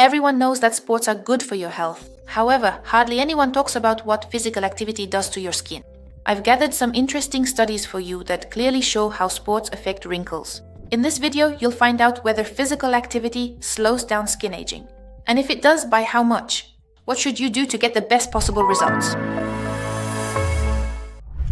Everyone knows that sports are good for your health. However, hardly anyone talks about what physical activity does to your skin. I've gathered some interesting studies for you that clearly show how sports affect wrinkles. In this video, you'll find out whether physical activity slows down skin aging. And if it does, by how much? What should you do to get the best possible results?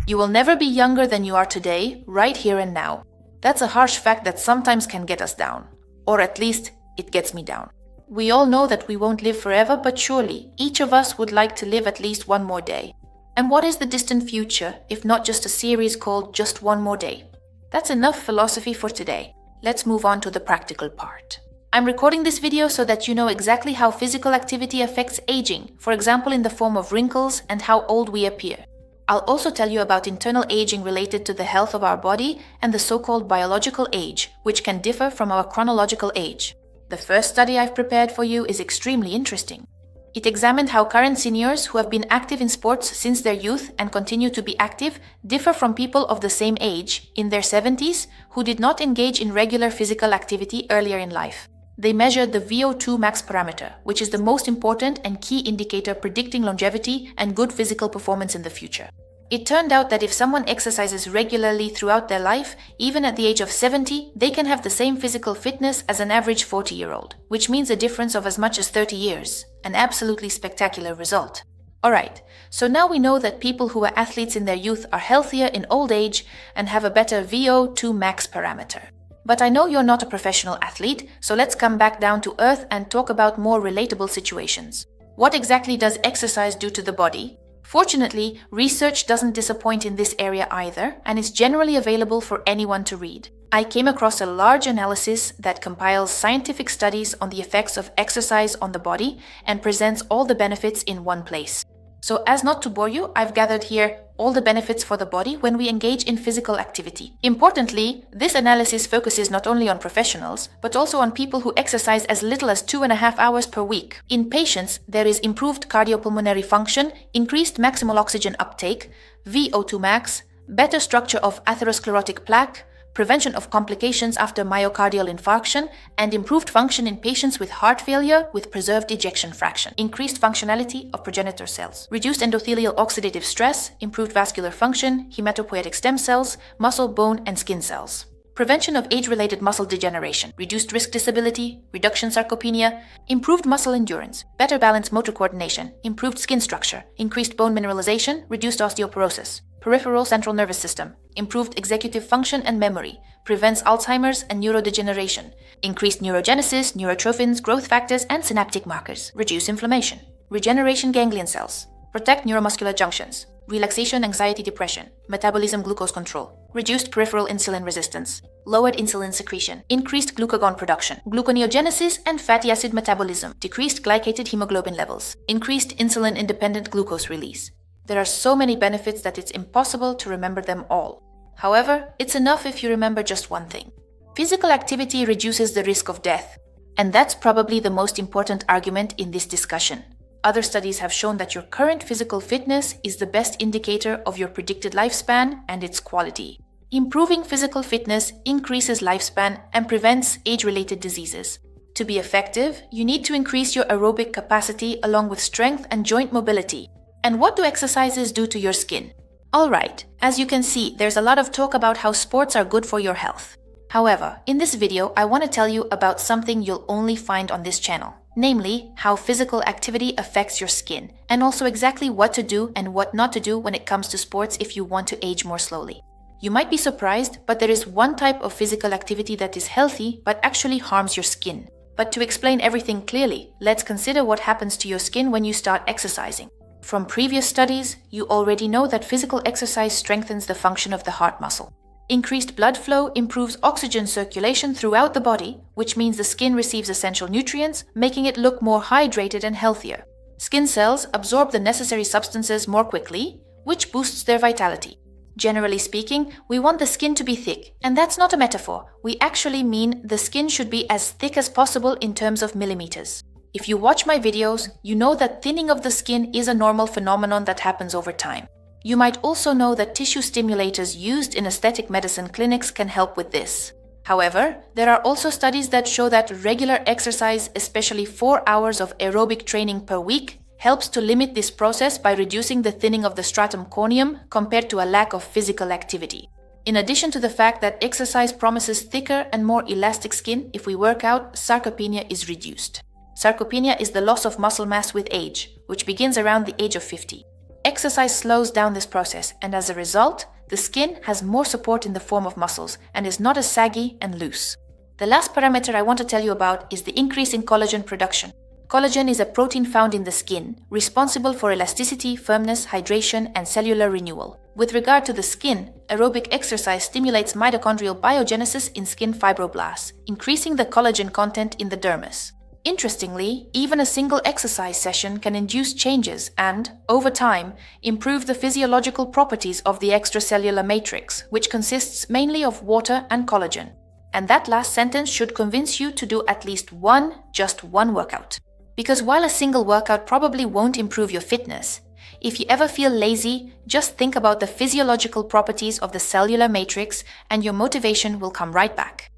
You will never be younger than you are today, right here and now. That's a harsh fact that sometimes can get us down. Or at least, it gets me down. We all know that we won't live forever, but surely, each of us would like to live at least one more day. And what is the distant future, if not just a series called Just One More Day? That's enough philosophy for today. Let's move on to the practical part. I'm recording this video so that you know exactly how physical activity affects aging, for example in the form of wrinkles and how old we appear. I'll also tell you about internal aging related to the health of our body and the so-called biological age, which can differ from our chronological age. The first study I've prepared for you is extremely interesting. It examined how current seniors who have been active in sports since their youth and continue to be active differ from people of the same age, in their 70s, who did not engage in regular physical activity earlier in life. They measured the VO2 max parameter, which is the most important and key indicator predicting longevity and good physical performance in the future. It turned out that if someone exercises regularly throughout their life, even at the age of 70, they can have the same physical fitness as an average 40-year-old, which means a difference of as much as 30 years. An absolutely spectacular result. Alright, so now we know that people who are athletes in their youth are healthier in old age and have a better VO2 max parameter. But I know you're not a professional athlete, so let's come back down to earth and talk about more relatable situations. What exactly does exercise do to the body? Fortunately, research doesn't disappoint in this area either, and is generally available for anyone to read. I came across a large analysis that compiles scientific studies on the effects of exercise on the body and presents all the benefits in one place. So as not to bore you, I've gathered here all the benefits for the body when we engage in physical activity. Importantly, this analysis focuses not only on professionals, but also on people who exercise as little as 2.5 hours per week. In patients, there is improved cardiopulmonary function, increased maximal oxygen uptake, VO2 max, better structure of atherosclerotic plaque, prevention of complications after myocardial infarction, and improved function in patients with heart failure with preserved ejection fraction, increased functionality of progenitor cells, reduced endothelial oxidative stress, improved vascular function, hematopoietic stem cells, muscle, bone, and skin cells. Prevention of age-related muscle degeneration, reduced risk disability, reduction sarcopenia, improved muscle endurance, better balanced motor coordination, improved skin structure, increased bone mineralization, reduced osteoporosis, peripheral central nervous system, improved executive function and memory, prevents Alzheimer's and neurodegeneration, increased neurogenesis, neurotrophins, growth factors, and synaptic markers, reduce inflammation, regeneration ganglion cells, protect neuromuscular junctions, relaxation, anxiety, depression, metabolism, glucose control, reduced peripheral insulin resistance, lowered insulin secretion, increased glucagon production, gluconeogenesis and fatty acid metabolism, decreased glycated hemoglobin levels, increased insulin-independent glucose release. There are so many benefits that it's impossible to remember them all. However, it's enough if you remember just one thing. Physical activity reduces the risk of death, and that's probably the most important argument in this discussion. Other studies have shown that your current physical fitness is the best indicator of your predicted lifespan and its quality. Improving physical fitness increases lifespan and prevents age-related diseases. To be effective, you need to increase your aerobic capacity along with strength and joint mobility. And what do exercises do to your skin? Alright, as you can see, there's a lot of talk about how sports are good for your health. However, in this video, I want to tell you about something you'll only find on this channel. Namely, how physical activity affects your skin, and also exactly what to do and what not to do when it comes to sports if you want to age more slowly. You might be surprised, but there is one type of physical activity that is healthy but actually harms your skin. But to explain everything clearly, let's consider what happens to your skin when you start exercising. From previous studies, you already know that physical exercise strengthens the function of the heart muscle. Increased blood flow improves oxygen circulation throughout the body, which means the skin receives essential nutrients, making it look more hydrated and healthier. Skin cells absorb the necessary substances more quickly, which boosts their vitality. Generally speaking, we want the skin to be thick, and that's not a metaphor. We actually mean the skin should be as thick as possible in terms of millimeters. If you watch my videos, you know that thinning of the skin is a normal phenomenon that happens over time. You might also know that tissue stimulators used in aesthetic medicine clinics can help with this. However, there are also studies that show that regular exercise, especially 4 hours of aerobic training per week, helps to limit this process by reducing the thinning of the stratum corneum compared to a lack of physical activity. In addition to the fact that exercise promises thicker and more elastic skin, if we work out, sarcopenia is reduced. Sarcopenia is the loss of muscle mass with age, which begins around the age of 50. Exercise slows down this process, and as a result, the skin has more support in the form of muscles and is not as saggy and loose. The last parameter I want to tell you about is the increase in collagen production. Collagen is a protein found in the skin, responsible for elasticity, firmness, hydration, and cellular renewal. With regard to the skin, aerobic exercise stimulates mitochondrial biogenesis in skin fibroblasts, increasing the collagen content in the dermis. Interestingly, even a single exercise session can induce changes and, over time, improve the physiological properties of the extracellular matrix, which consists mainly of water and collagen. And that last sentence should convince you to do at least just one workout. Because while a single workout probably won't improve your fitness, if you ever feel lazy, just think about the physiological properties of the cellular matrix and your motivation will come right back.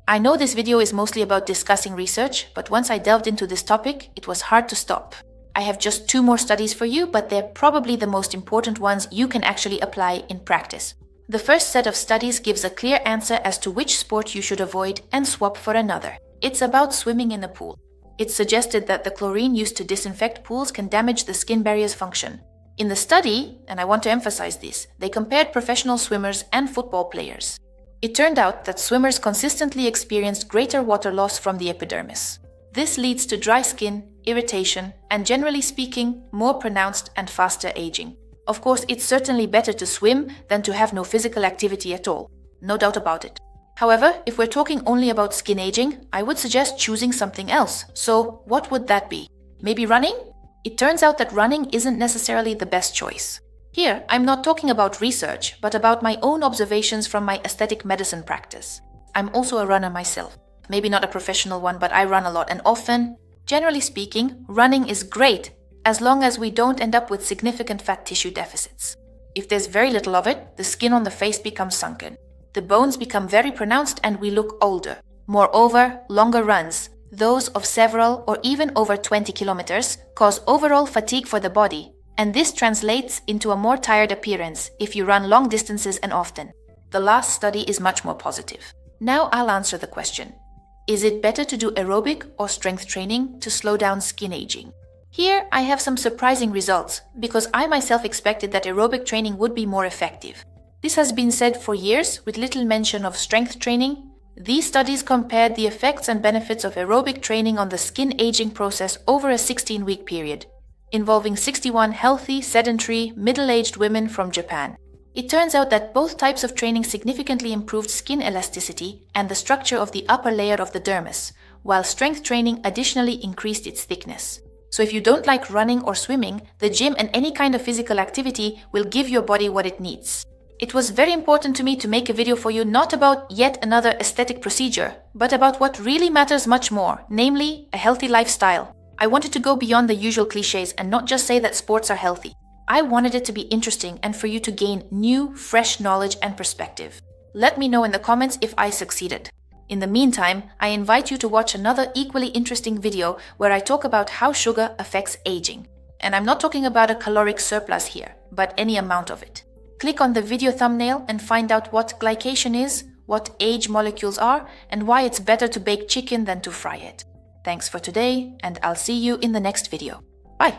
I know this video is mostly about discussing research, but once I delved into this topic, it was hard to stop. I have just 2 more studies for you, but they're probably the most important ones you can actually apply in practice. The first set of studies gives a clear answer as to which sport you should avoid and swap for another. It's about swimming in a pool. It's suggested that the chlorine used to disinfect pools can damage the skin barrier's function. In the study, and I want to emphasize this, they compared professional swimmers and football players. It turned out that swimmers consistently experienced greater water loss from the epidermis. This leads to dry skin, irritation, and generally speaking, more pronounced and faster aging. Of course, it's certainly better to swim than to have no physical activity at all. No doubt about it. However, if we're talking only about skin aging, I would suggest choosing something else. So, what would that be? Maybe running? It turns out that running isn't necessarily the best choice. Here, I'm not talking about research, but about my own observations from my aesthetic medicine practice. I'm also a runner myself. Maybe not a professional one, but I run a lot and often. Generally speaking, running is great as long as we don't end up with significant fat tissue deficits. If there's very little of it, the skin on the face becomes sunken. The bones become very pronounced and we look older. Moreover, longer runs, those of several or even over 20 kilometers, cause overall fatigue for the body, and this translates into a more tired appearance if you run long distances and often. The last study is much more positive. Now I'll answer the question. Is it better to do aerobic or strength training to slow down skin aging? Here I have some surprising results because I myself expected that aerobic training would be more effective. This has been said for years with little mention of strength training. These studies compared the effects and benefits of aerobic training on the skin aging process over a 16-week period, involving 61 healthy, sedentary, middle-aged women from Japan. It turns out that both types of training significantly improved skin elasticity and the structure of the upper layer of the dermis, while strength training additionally increased its thickness. So if you don't like running or swimming, the gym and any kind of physical activity will give your body what it needs. It was very important to me to make a video for you not about yet another aesthetic procedure, but about what really matters much more, namely a healthy lifestyle. I wanted to go beyond the usual cliches and not just say that sports are healthy. I wanted it to be interesting and for you to gain new, fresh knowledge and perspective. Let me know in the comments if I succeeded. In the meantime, I invite you to watch another equally interesting video where I talk about how sugar affects aging. And I'm not talking about a caloric surplus here, but any amount of it. Click on the video thumbnail and find out what glycation is, what age molecules are, and why it's better to bake chicken than to fry it. Thanks for today, and I'll see you in the next video. Bye!